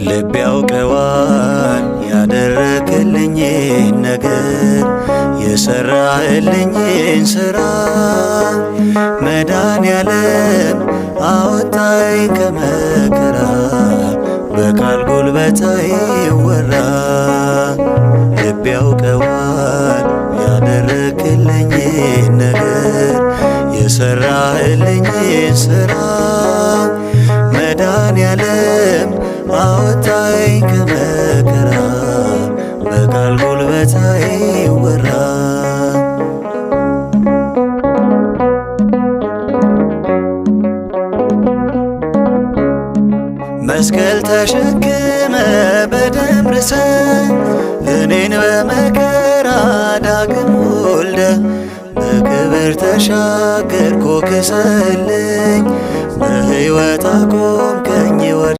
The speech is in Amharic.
ልብ ያውቀዋል ያደረክልኝን ነገር የሰራህልኝን ሥራ መድኃኔዓለም አወጣኝ ከመከራ በቃል ጉልበት አይወራ። ልብ ያውቀዋል ያደረክልኝን ነገር የሰራህልኝን ሥራ መድኃኔዓለም አወጣኝ ከመከራ በቃል ጉልበት አይወራ። መስቀል ተሸክመ በደም ርሰ እኔን በመከራ ዳግም ወልደ በክብር ተሻገርኩ ክሰልኝ በሕይወት አቆምከኝ።